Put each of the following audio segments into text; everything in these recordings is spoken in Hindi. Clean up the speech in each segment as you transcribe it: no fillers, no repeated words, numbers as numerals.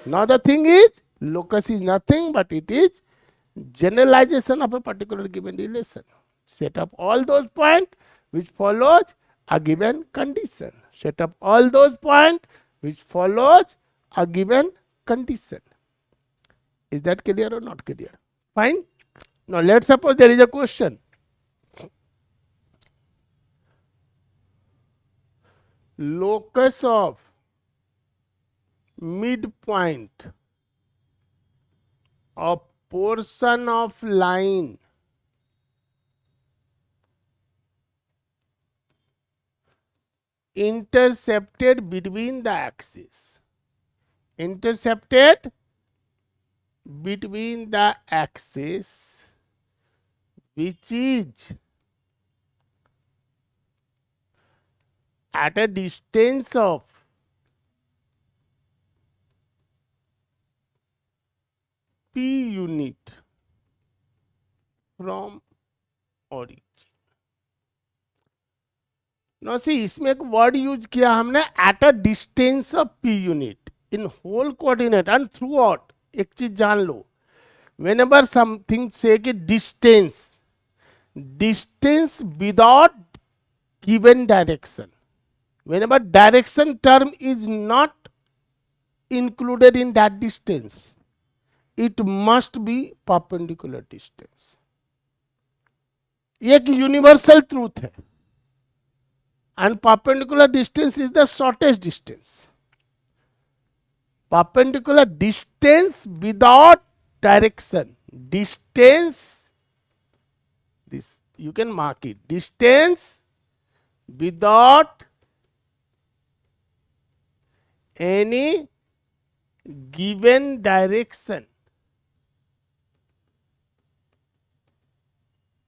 Now the thing is, locus is nothing but it is generalization of a particular given relation. Set up all those points which follows a given condition. Set up all those points which follows a given condition. Is that clear or not clear? Fine. Now let's suppose there is a question. Locus of midpoint of portion of line intercepted between the axis. Intercepted between the axis which is at a distance of p unit from origin. No see इसमें एक वर्ड यूज किया हमने at a distance of p unit in whole coordinate and throughout. एक चीज जान लो, वेन एवर समथिंग से कि distance, distance without given direction, whenever direction term is not included in that distance, it must be perpendicular distance. ये एक यूनिवर्सल ट्रूथ है. And perpendicular distance is the shortest distance. Perpendicular distance without direction. Distance, this you can mark it. Distance without any given direction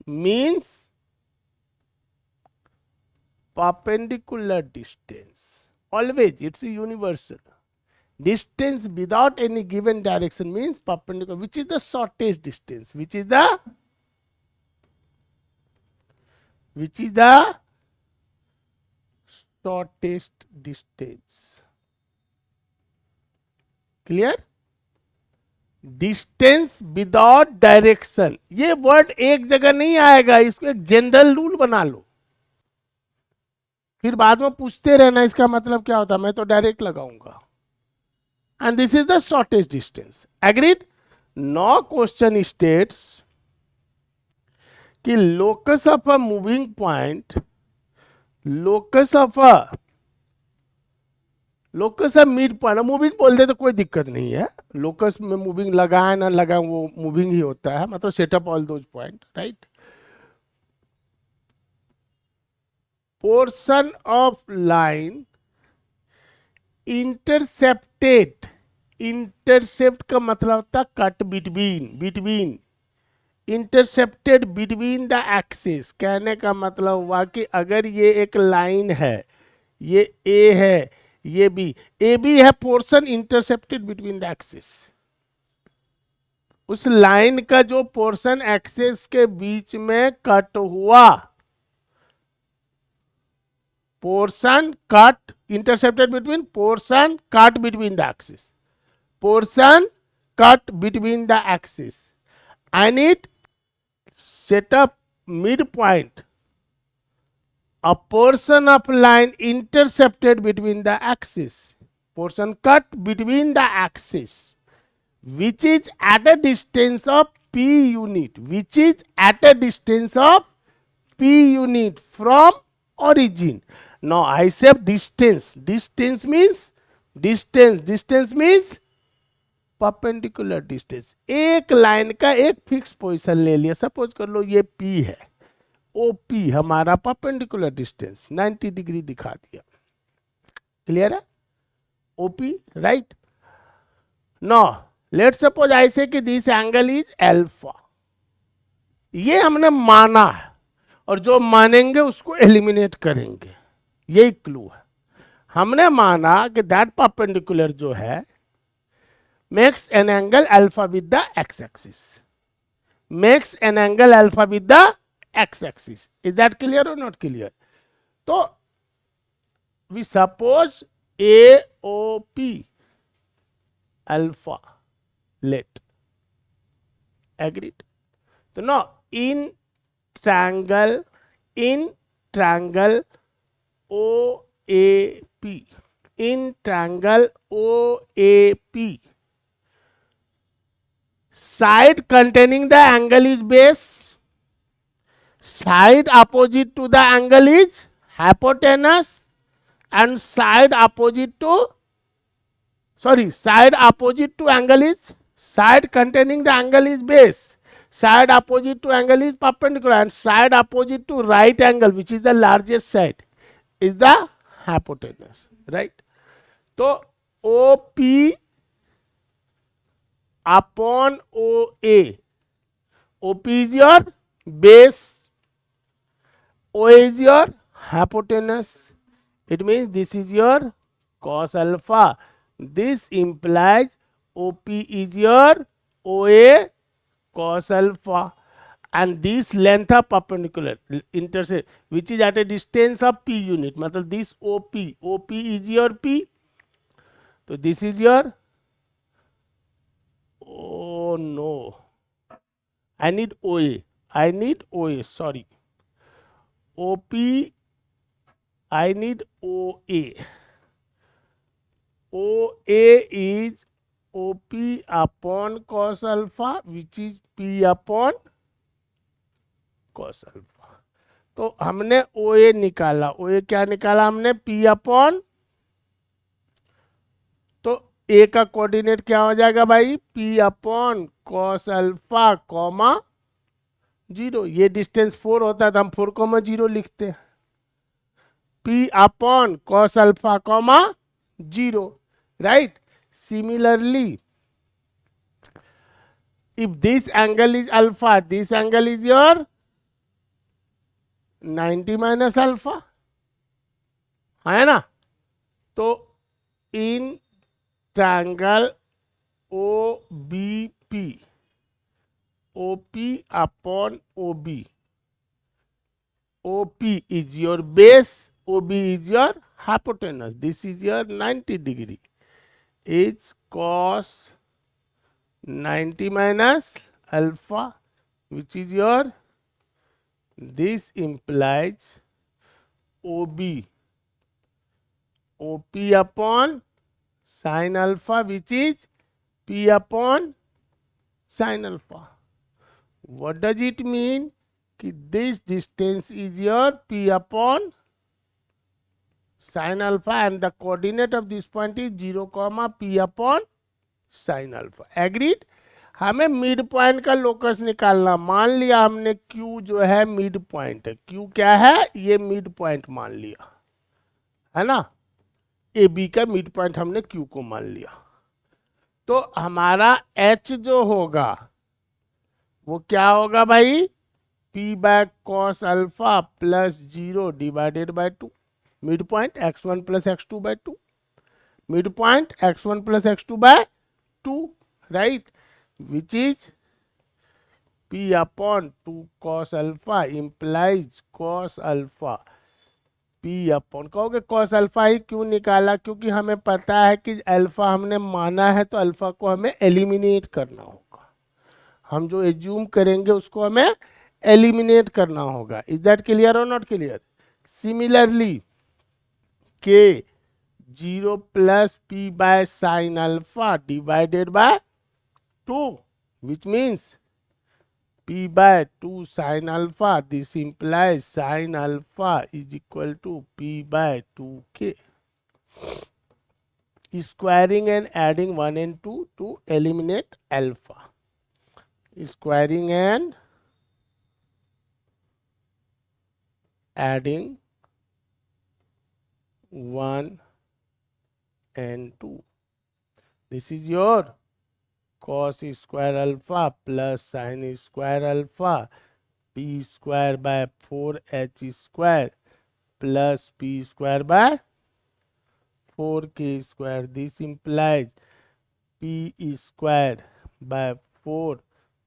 means perpendicular distance. Always it's a universal. Distance without any given direction means perpendicular, which is the shortest distance, which is the shortest distance. Clear? Distance without direction, ये वर्ड एक जगह नहीं आएगा, इसको एक जनरल रूल बना लो. फिर बाद में पूछते रहना इसका मतलब क्या होता है, मैं तो डायरेक्ट लगाऊंगा. And this is the shortest distance. Agreed? No question states कि locus of a moving point, locus of mid point, moving बोलते तो कोई दिक्कत नहीं है. लोकस में मूविंग लगाए ना लगाए वो मूविंग ही होता है, मतलब setup all those point, right. portion of line intercepted, intercept का मतलब होता है cut between, intercepted between the axis. कहने का मतलब हुआ कि अगर ये एक लाइन है, ये A है, ये B, AB है portion intercepted between the axis. उस लाइन का जो पोर्शन एक्सिस के बीच में कट हुआ, portion cut intercepted between, portion cut between the axis, portion cut between the axis, and it set up midpoint, a portion of line intercepted between the axis, portion cut between the axis, which is at a distance of p unit, which is at a distance of p unit from origin. Now I say distance. Distance means perpendicular distance. एक लाइन का एक फिक्स पोजीशन ले लिया. सपोज कर लो ये P है, OP हमारा परपेंडिकुलर डिस्टेंस 90 डिग्री दिखा दिया. क्लियर है? OP, right. No let suppose ऐसे कि दिस एंगल इज अल्फा. ये हमने माना है और जो मानेंगे उसको एलिमिनेट करेंगे, यही क्लू है. हमने माना कि दैट परपेंडिकुलर जो है makes an angle alpha with the x axis, makes an angle alpha with the x axis. Is that clear और नॉट क्लियर? तो we suppose AOP alpha, let. Agreed? So now in triangle OAP, in triangle OAP, side containing the angle is base, side opposite to the angle is hypotenuse, and side opposite to angle is, side containing the angle is base, side opposite to angle is perpendicular, and side opposite to right angle, which is the largest side, is the hypotenuse, right? तो OP upon OA, OP is your base, OA is your hypotenuse. It means this is your cos alpha. This implies OP is your OA cos alpha, and this length of perpendicular intercept which is at a distance of P unit, मतलब this OP is your P. So this is your, oh no, I need OA, sorry, OP, I need OA. OA is OP upon cos alpha, which is P upon cos alpha. तो हमने OA निकाला, OA क्या निकाला हमने, P अपॉन, तो A का कोऑर्डिनेट क्या हो जाएगा भाई, P upon cos alpha comma 0. ये डिस्टेंस 4 होता है तो हम 4,0 लिखते हैं. P upon cos alpha comma 0, right? Similarly, if this angle is alpha, this angle is your 90 minus alpha, है ना? तो in triangle OBP, OP upon OB, OP is your base, OB is your hypotenuse. This is your 90 degree. Is cos 90 minus alpha, which is your, this implies OB, OP upon sin alpha, which is P upon sin alpha. What does it mean? कि this distance is your P upon sin alpha, and the coordinate of this point is 0, P upon sin alpha. Agreed? हमें मिड पॉइंट का लोकस निकालना. मान लिया हमने Q जो है मिड पॉइंट है. Q क्या है, ये मिड पॉइंट मान लिया, है ना. ए बी का मिड पॉइंट हमने Q को मान लिया. तो हमारा H जो होगा वो क्या होगा भाई, P by cos alpha plus 0 divided by 2. Mid point x1 plus x2 by 2, mid point x1 plus x2 by 2, right, which is P upon 2 cos alpha implies cos alpha P upon, कहोगे cos alpha ही क्यों निकाला, क्योंकि हमें पता है कि अल्फा हमने माना है तो अल्फा को हमें एलिमिनेट करना होगा. हम जो एज्यूम करेंगे उसको हमें एलिमिनेट करना होगा. इज दैट क्लियर और not clear? Similarly K 0 plus P by sine alpha divided by 2, which means P by 2 sin alpha. This implies sin alpha is equal to P by 2K. Squaring and adding 1 and 2 to eliminate alpha. Squaring and adding 1 and 2. This is your cos square alpha plus sin square alpha P square by 4H square plus P square by 4K square. This implies P square by 4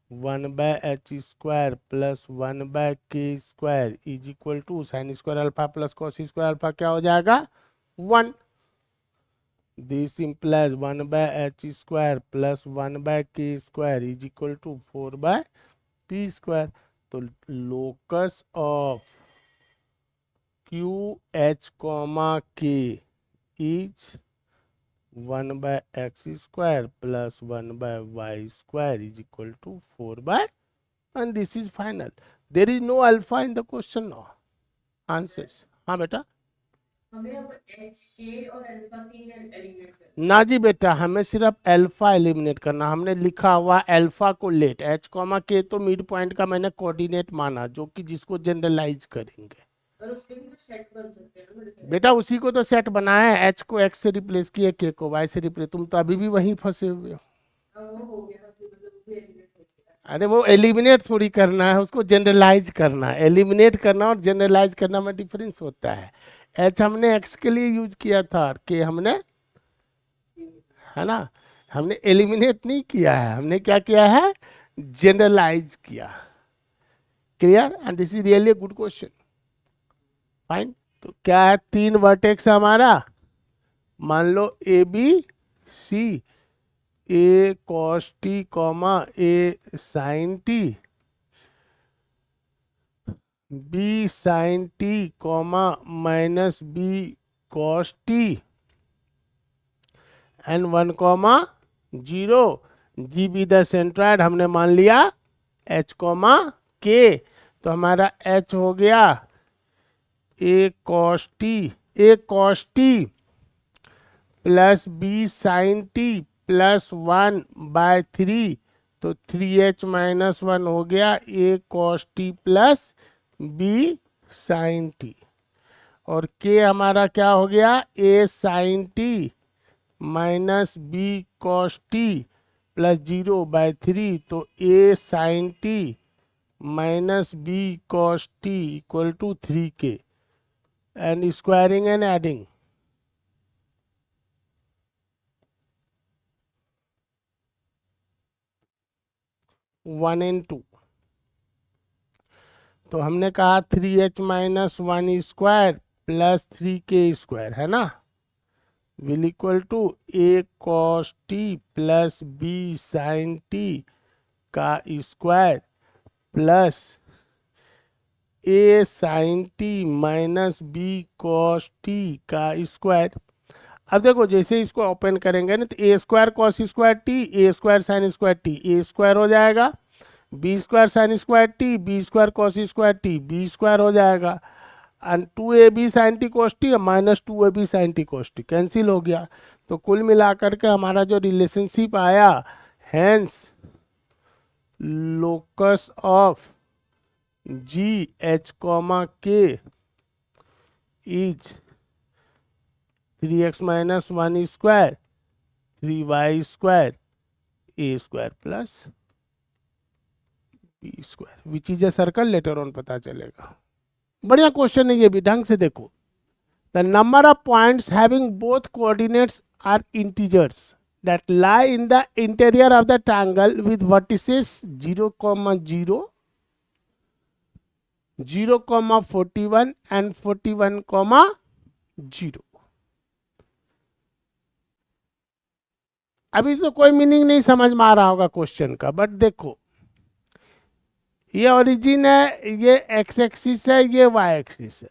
1 by H square plus 1 by K square is equal to sin square alpha plus cos square alpha क्या हो जाएगा 1. दिस implies 1/h² plus 1/k² is equal to 4/p²। तो locus of QH, K is 1/x² plus 1/y² is equal to 4/, and this is final. There is no alpha in the question now. Answers. हाँ बेटा। हमें अब एच के और अल्फा की एलिमिनेट करना ना जी बेटा, हमें सिर्फ अल्फा एलिमिनेट करना। हमने लिखा हुआ अल्फा को लेट H, K तो मिड पॉइंट का मैंने कोऑर्डिनेट माना, जो कि जिसको जनरलाइज करेंगे। और उसके भी तो सेट बन सकते हैं ना बेटा उसी को तो सेट बनाया है, H को X से रिप्लेस किया, K को Y से रिप्लेस। तुम तो अभी भी वहीं फंसे हुए हो। वो हो गया मतलब भी एलिमिनेट हो गया। अरे वो एलिमिनेट थोड़ी करना है, उसको जनरलाइज करना है। एलिमिनेट करना और जनरलाइज करना में डिफरेंस होता है। H हमने X के लिए यूज किया था, K हमने, है ना, हमने एलिमिनेट नहीं किया है, हमने क्या किया है, जनरलाइज किया। Clear? And this is really good question. Fine. तो क्या है, 3 वर्टेक्स हमारा, मान लो A B C, A cos t comma A sine t, B sine t comma minus B cos t, and 1,0। G be the centroid हमने मान लिया H, K। तो हमारा H हो गया A cos t plus B sine t plus 1/3। तो 3H-1 हो गया A cos t plus B sine t. और K हमारा क्या हो गया, A sine t minus B cos t plus 0/3। तो A sine t minus B cos t equal to 3K। And squaring and adding, one and two. तो हमने कहा 3H-1² प्लस 3K² है ना, will equal to A cos t plus B sine t का square plus A sine t minus B cos t का स्क्वायर। अब देखो जैसे इसको ओपन करेंगे ना, तो A² cos square t, A² sine square t, A² हो जाएगा, B² sine square t, B² cos square t, B² हो जाएगा, and 2AB sine t cos t minus 2AB sine t cos t cancel हो गया। तो कुल मिलाकर के हमारा जो रिलेशनशिप आया, hence locus of GH, K is 3X-1² 3Y² A² plus B² which is a circle. Later on पता चलेगा। बढ़िया क्वेश्चन है ये भी, ढंग से देखो। The number of points having both coordinates are integers that lie in the interior of the triangle with vertices 0,0, 0,41 and 41,0। अभी तो कोई मीनिंग नहीं समझ में आ रहा होगा क्वेश्चन का, बट देखो ये ओरिजिन है, ये एक्स एक्सिस है, ये वाई एक्सिस है।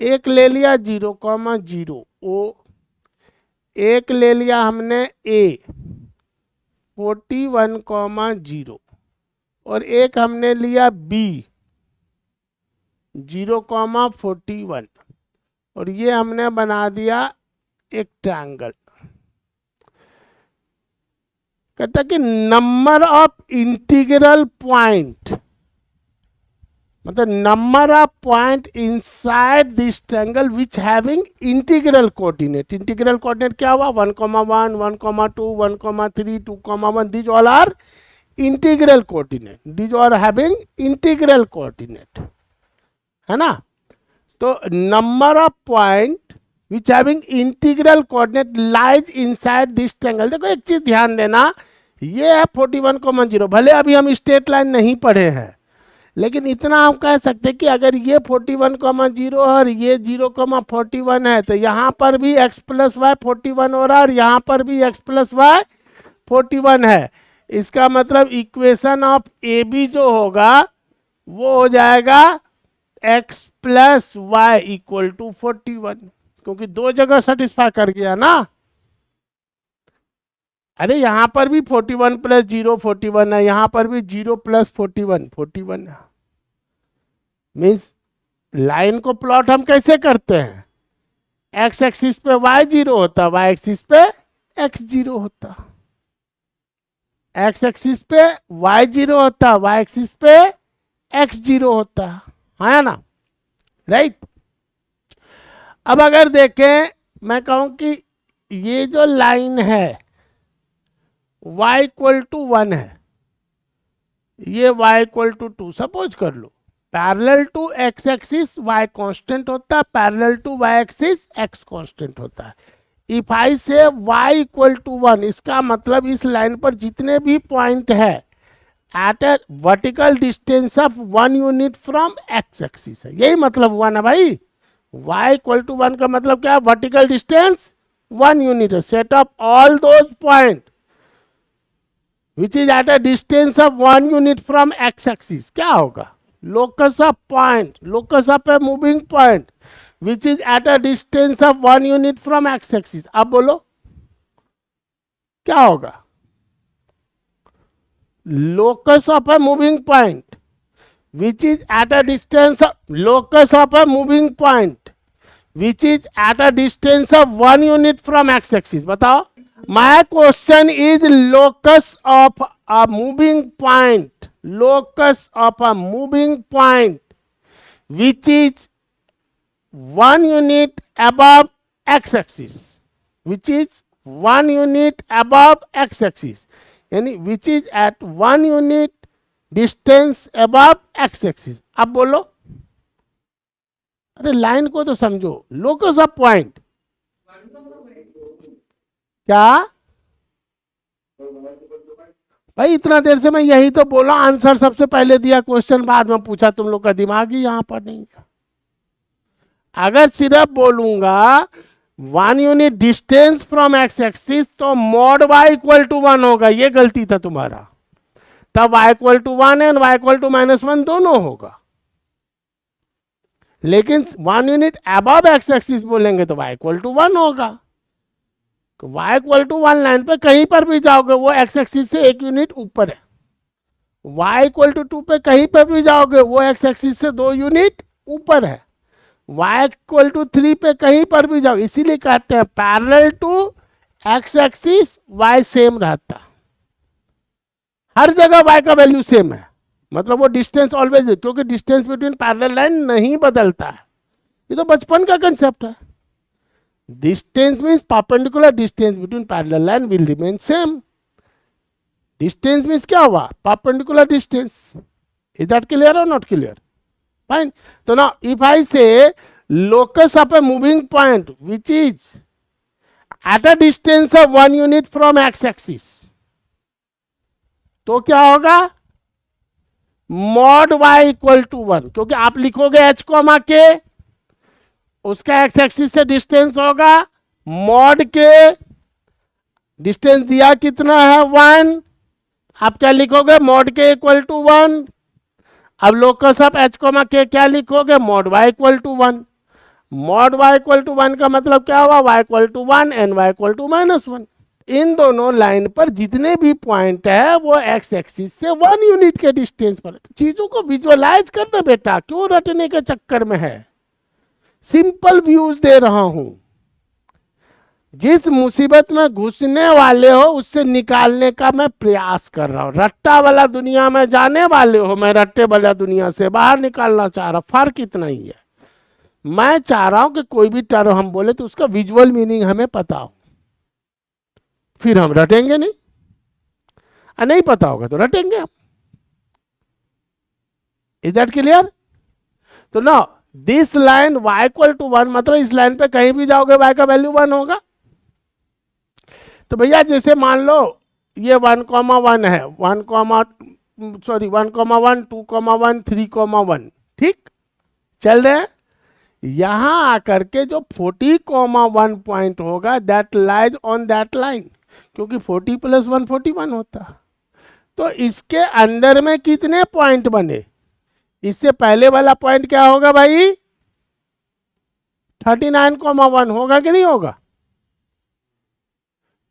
एक ले लिया 0,0 ओ, एक ले लिया हमने ए 41,0, और एक हमने लिया बी 0,41, और ये हमने बना दिया एक ट्रायंगल। कहता कि नंबर ऑफ इंटीग्रल पॉइंट, मतलब number of point inside this triangle which having integral coordinate. Integral coordinate क्या हुआ, 1,1, 1,2, 1,3, 2,1, these all are integral coordinate, these are having integral coordinate, है ना। तो number of point which having integral coordinate lies inside this triangle. देखो एक चीज ध्यान देना, ये है 41,0, भले अभी हम स्ट्रेट लाइन नहीं पढ़े हैं, लेकिन इतना हम कह सकते हैं कि अगर ये 41,0 है और ये 0,41 है तो यहाँ पर भी x प्लस वाई 41 हो रहा है और यहाँ पर भी x प्लस वाई 41 है। इसका मतलब इक्वेशन ऑफ ए बी जो होगा वो हो जाएगा x plus y equal to 41, क्योंकि दो जगह सेटिस्फाई कर गया ना। अरे यहाँ पर भी 41 प्लस 0 41 है, यहाँ पर भी 0 प्लस 41 41 है। मीन्स लाइन को प्लॉट हम कैसे करते हैं, एक्स एक्सिस पे y 0 होता, y एक्सिस पे x 0 होता, एक्स एक्सिस पे y 0 होता, y एक्सिस पे x 0 होता है ना, राइट। अब अगर देखें, मैं कहूं कि ये जो लाइन है y इक्वल टू 1 है, ये y इक्वल टू 2 सपोज कर लो, parallel to x axis y constant होता है, parallel to y axis x constant होता है। इफ आई से y इक्वल टू 1, इसका मतलब इस लाइन पर जितने भी पॉइंट है at a vertical distance of 1 unit from x axis है, यही मतलब हुआ ना भाई। y इक्वल टू 1 का मतलब क्या है, वर्टिकल डिस्टेंस 1 यूनिट है। Set of all those point which is eight a distance of 1 unit from x axis, क्या होगा, locus of point, locus of a moving point which is eight a distance of 1 unit from x axis. अब बोलो क्या होगा, locus of a moving point which is at a distance of, locus of a moving point which is at a distance of 1 unit from x axis। बताओ, my question is locus of a moving point, locus of a moving point which is 1 unit above x axis, which is 1 unit above x axis, यानी which is at 1 unit distance above x axis. अब बोलो, अरे लाइन को तो समझो, लोकस ऑफ पॉइंट क्या भाई, इतना देर से मैं यही तो बोला, आंसर सबसे पहले दिया, क्वेश्चन बाद में पूछा, तुम लोग का दिमाग ही यहां पर नहीं है। अगर सिर्फ बोलूंगा 1 unit distance from x axis तो मॉड y इक्वल टू 1 होगा, ये गलती था तुम्हारा, तब y equal to 1 and y equal to -1 दोनों होगा। लेकिन 1 यूनिट अबव एक्स एक्सिस बोलेंगे तो y इक्वल टू 1 होगा। y इक्वल टू 1 लाइन पे कहीं पर भी जाओगे वो एक्स एक्सिस से 1 यूनिट ऊपर है, y इक्वल टू 2 पे कहीं पर भी जाओगे वो एक्स एक्सिस से 2 यूनिट ऊपर है, y इक्वल टू 3 पे कहीं पर भी जाओ, इसीलिए कहते हैं parallel to x axis y same रहता, हर जगह y का वैल्यू सेम है, मतलब वो डिस्टेंस ऑलवेज, क्योंकि डिस्टेंस बिटवीन पैरेलल लाइन नहीं बदलता है, ये तो बचपन का कंसेप्ट है। Distance means perpendicular distance between parallel line will remain same. Distance means क्या हुआ, perpendicular distance. Is that clear और not clear? Fine. So now if I say locus of a moving point which is at a distance of 1 unit from x axis, तो क्या होगा, मॉड y इक्वल टू 1, क्योंकि आप लिखोगे h कॉमा के, उसका x एक्सिस से डिस्टेंस होगा मॉड के, डिस्टेंस दिया कितना है 1, आप क्या लिखोगे, मॉड के इक्वल टू 1। अब लोकस ऑफ एच कोमा के क्या लिखोगे, mod y equal to 1। Mod y equal to 1 का मतलब क्या हुआ, y equal to 1 and y equal to -1। इन दोनों लाइन पर जितने भी पॉइंट है वो एक्स एक्सिस से 1 यूनिट के डिस्टेंस पर। चीजों को विजुअलाइज करना बेटा, क्यों रटने के चक्कर में है, सिंपल व्यूज दे रहा हूं। जिस मुसीबत में घुसने वाले हो उससे निकालने का मैं प्रयास कर रहा हूं। रट्टा वाला दुनिया में जाने वाले हो, मैं रट्टे वाला दुनिया से बाहर निकालना चाह रहा हूं। फर्क इतना ही है, मैं चाह रहा हूं कि कोई भी टर्म हम बोले तो उसका विजुअल मीनिंग हमें पता हो, फिर हम रटेंगे नहीं, नहीं पता होगा तो रटेंगे हम। Is that clear? तो ना this line y equal to 1, मतलब इस लाइन पे कहीं भी जाओगे y का वैल्यू 1 होगा। तो भैया जैसे मान लो ये 1,1 है, 1, सॉरी 1,1, 2,1, 3,1, ठीक चल रहे हैं। यहां आकर के जो 40,1 पॉइंट होगा that lies on that line, क्योंकि 40 + 1 41 होता। तो इसके अंदर में कितने पॉइंट बने, इससे पहले वाला पॉइंट क्या होगा भाई 39,1 होगा कि नहीं होगा।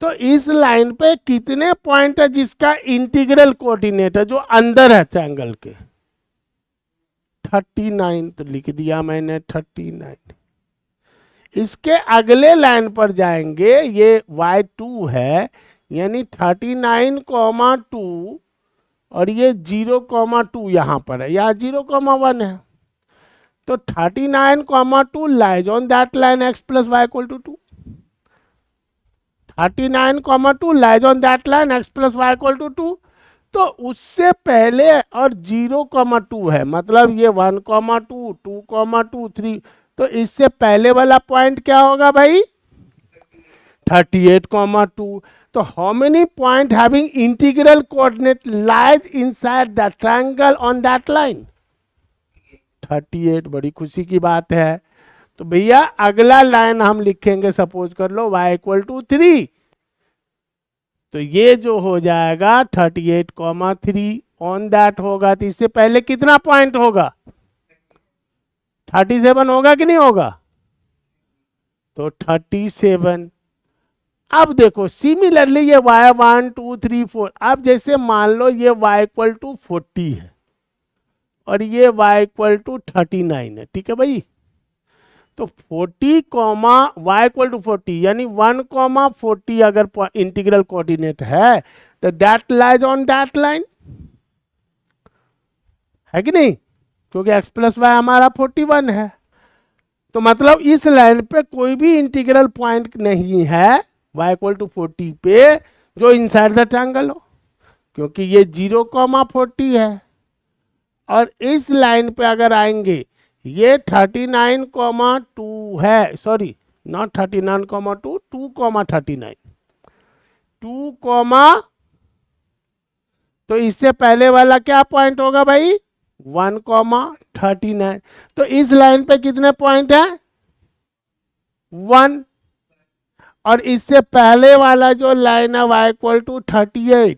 तो इस लाइन पे कितने पॉइंट है जिसका इंटीग्रल कोऑर्डिनेट है जो अंदर है ट्रायंगल के, 39, तो लिख दिया मैंने 39। इसके अगले लाइन पर जाएंगे, ये y2 है, यानी 39,2 और ये 0,2 यहां पर है, यहाँ 0,1 है। तो 39,2 lies on that line x + y = 2। 39,2 lies on that line x + y = 2। तो उससे पहले और 0,2 है, मतलब ये 1,2, 2,2, 3, तो इससे पहले वाला पॉइंट क्या होगा भाई 38,2। तो how many point having integral coordinate lies inside the triangle on that line 38। बड़ी खुशी की बात है। तो भैया अगला लाइन हम लिखेंगे, सपोज कर लो y = 3, तो ये जो हो जाएगा 38,3 ऑन दैट होगा। तो इससे पहले कितना पॉइंट होगा 37 होगा कि नहीं होगा, तो 37। अब देखो सिमिलरली ये y 1 2 3 4, अब जैसे मान लो ये y = 40 है और ये y = 39 है, ठीक है भाई। तो 40, y = 40 यानी 1,40 अगर इंटीग्रल कोऑर्डिनेट है तो that lies on that line, है कि नहीं, क्योंकि x + y हमारा 41 है। तो मतलब इस लाइन पे कोई भी इंटीग्रल पॉइंट नहीं है y = 40 पे जो इनसाइड द ट्रायंगल हो, क्योंकि ये 0,40 है। और इस लाइन पे अगर आएंगे ये 39,2 है, सॉरी नॉट 39,2, 2,39, 2, तो इससे पहले वाला क्या पॉइंट होगा भाई 1,39। तो इस लाइन पे कितने पॉइंट है 1, और इससे पहले वाला जो लाइन है y = 38,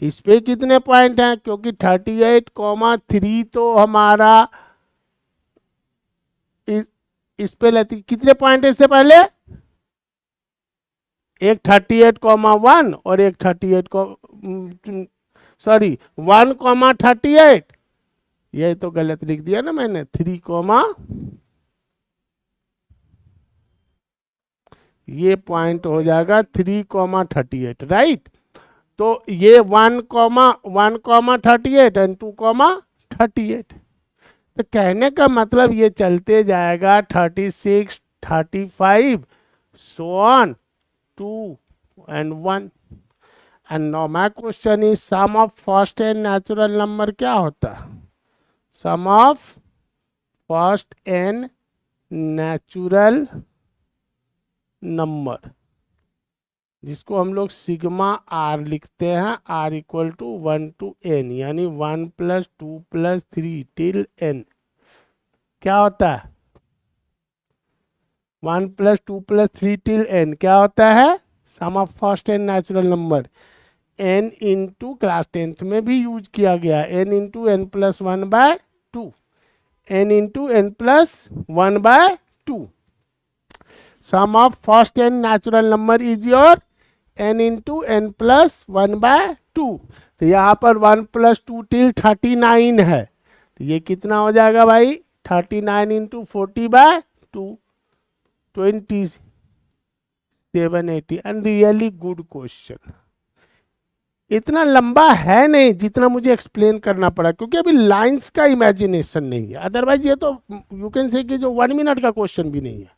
इस पे कितने पॉइंट हैं, क्योंकि 38,3 तो हमारा इस पे लेती, कितने पॉइंट है इससे पहले, एक 38,1 और एक 38 को सॉरी 1,38, ये तो गलत लिख दिया ना मैंने, 3, ये पॉइंट हो जाएगा 3,38, राइट। तो ये 1,38 एंड 2,38। तो कहने का मतलब ये चलते जाएगा 36, 35, so on 2 and 1। and now my question is sum of first n natural number क्या होता है, sum of first n natural number, जिसको हम लोग सिग्मा r लिखते हैं, r = 1 to n, यानी 1 + 2 + 3 till n क्या होता है 1 + 2 + 3 till n क्या होता है, sum of first n natural number, n into class 10th में भी यूज किया गया, n into n + 1/2, n into n + 1/2। Sum of first n natural number is your n into n + 1/2। तो यहाँ पर 1 + 2 till 39 है, तो ये कितना हो जाएगा भाई 39 into 40/2, 2780। And really good question. इतना लंबा है नहीं जितना मुझे एक्सप्लेन करना पड़ा, क्योंकि अभी लाइंस का इमेजिनेशन नहीं है, अदरवाइज ये तो यू कैन से कि जो 1 मिनट का क्वेश्चन भी नहीं है।